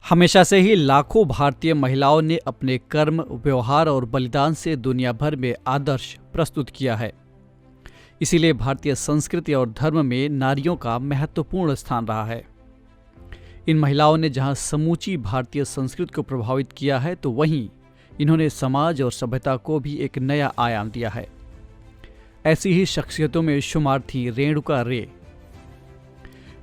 हमेशा से ही लाखों भारतीय महिलाओं ने अपने कर्म, व्यवहार और बलिदान से दुनिया भर में आदर्श प्रस्तुत किया है। इसीलिए भारतीय संस्कृति और धर्म में नारियों का महत्वपूर्ण स्थान रहा है। इन महिलाओं ने जहां समूची भारतीय संस्कृति को प्रभावित किया है, तो वहीं इन्होंने समाज और सभ्यता को भी एक नया आयाम दिया है। ऐसी ही शख्सियतों में शुमार थी रेणुका रे।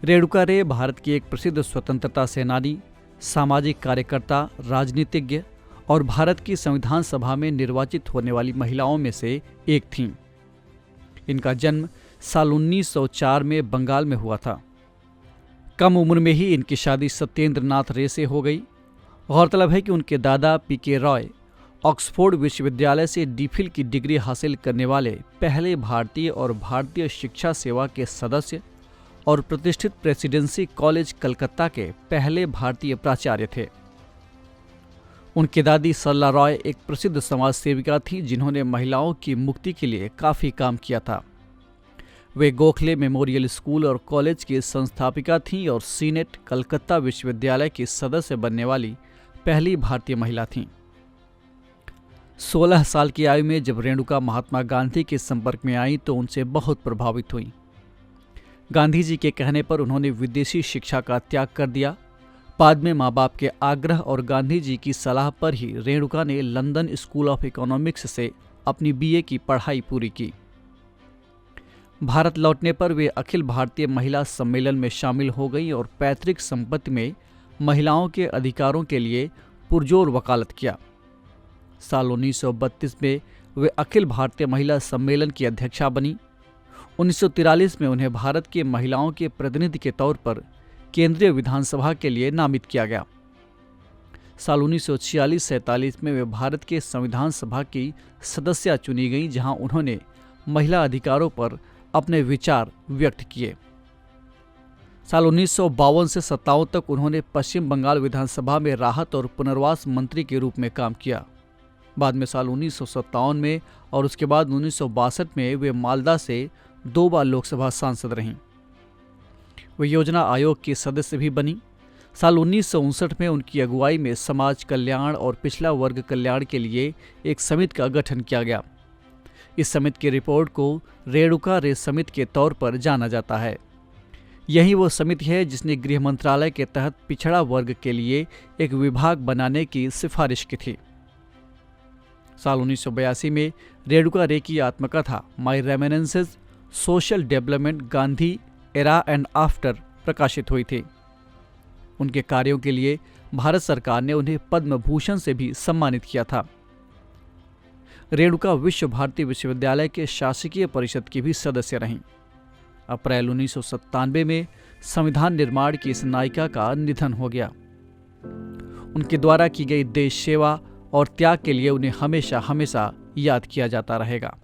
रेणुका रे भारत की एक प्रसिद्ध स्वतंत्रता सेनानी, सामाजिक कार्यकर्ता, राजनीतिज्ञ और भारत की संविधान सभा में निर्वाचित होने वाली महिलाओं में से एक थीं। इनका जन्म साल 1904 में बंगाल में हुआ था। कम उम्र में ही इनकी शादी सत्येंद्र नाथ रे से हो गई। गौरतलब है कि उनके दादा पीके रॉय ऑक्सफोर्ड विश्वविद्यालय से डीफिल की डिग्री हासिल करने वाले पहले भारतीय और भारतीय शिक्षा सेवा के सदस्य और प्रतिष्ठित प्रेसिडेंसी कॉलेज कलकत्ता के पहले भारतीय प्राचार्य थे। उनकी दादी सरला रॉय एक प्रसिद्ध समाज सेविका थीं, जिन्होंने महिलाओं की मुक्ति के लिए काफ़ी काम किया था। वे गोखले मेमोरियल स्कूल और कॉलेज की संस्थापिका थीं और सीनेट कलकत्ता विश्वविद्यालय की सदस्य बनने वाली पहली भारतीय महिला थीं। 16 साल की आयु में जब रेणुका महात्मा गांधी के संपर्क में आई तो उनसे बहुत प्रभावित हुई। गांधी जी के कहने पर उन्होंने विदेशी शिक्षा का त्याग कर दिया। बाद में माँ बाप के आग्रह और गांधी जी की सलाह पर ही रेणुका ने लंदन स्कूल ऑफ इकोनॉमिक्स से अपनी बीए की पढ़ाई पूरी की। भारत लौटने पर वे अखिल भारतीय महिला सम्मेलन में शामिल हो गई और पैतृक संपत्ति में महिलाओं के अधिकारों के लिए पुरजोर वकालत किया। साल 1932 में वे अखिल भारतीय महिला सम्मेलन की अध्यक्षा बनी। 1943 में उन्हें भारत की महिलाओं के प्रतिनिधि के तौर पर केंद्रीय विधानसभा के लिए नामित किया गया। साल 1946-47 में वे भारत के संविधान सभा की सदस्य चुनी गईं, जहां उन्होंने महिला अधिकारों पर अपने विचार व्यक्त किए। साल 1952 से 57 तक उन्होंने पश्चिम बंगाल विधानसभा में राहत और पुनर्वास मंत्री के रूप में काम किया। बाद में साल 1957 में और उसके बाद 1962 में वे मालदा से 2 बार लोकसभा सांसद रहीं। वे योजना आयोग की सदस्य भी बनी। साल 1959 में उनकी अगुवाई में समाज कल्याण और पिछड़ा वर्ग कल्याण के लिए एक समिति का गठन किया गया। इस समिति की रिपोर्ट को रेणुका रे समिति के तौर पर जाना जाता है। यही वो समिति है जिसने गृह मंत्रालय के तहत पिछड़ा वर्ग के लिए एक विभाग बनाने की सिफारिश की थी। साल 1982 में रेणुका रे की आत्मकथा my reminiscences social development Gandhi era and after प्रकाशित हुई थी। उनके कार्यों के लिए भारत सरकार ने उन्हें पद्म भूषण से भी सम्मानित किया था। रेणुका विश्व भारती विश्वविद्यालय के शासकीय परिषद की भी सदस्य रहीं। अप्रैल 1997 में संविधान निर्माण की इस नायिका का निधन हो गया। उनके द्वारा की गई देश सेवा और त्याग के लिए उन्हें हमेशा हमेशा याद किया जाता रहेगा।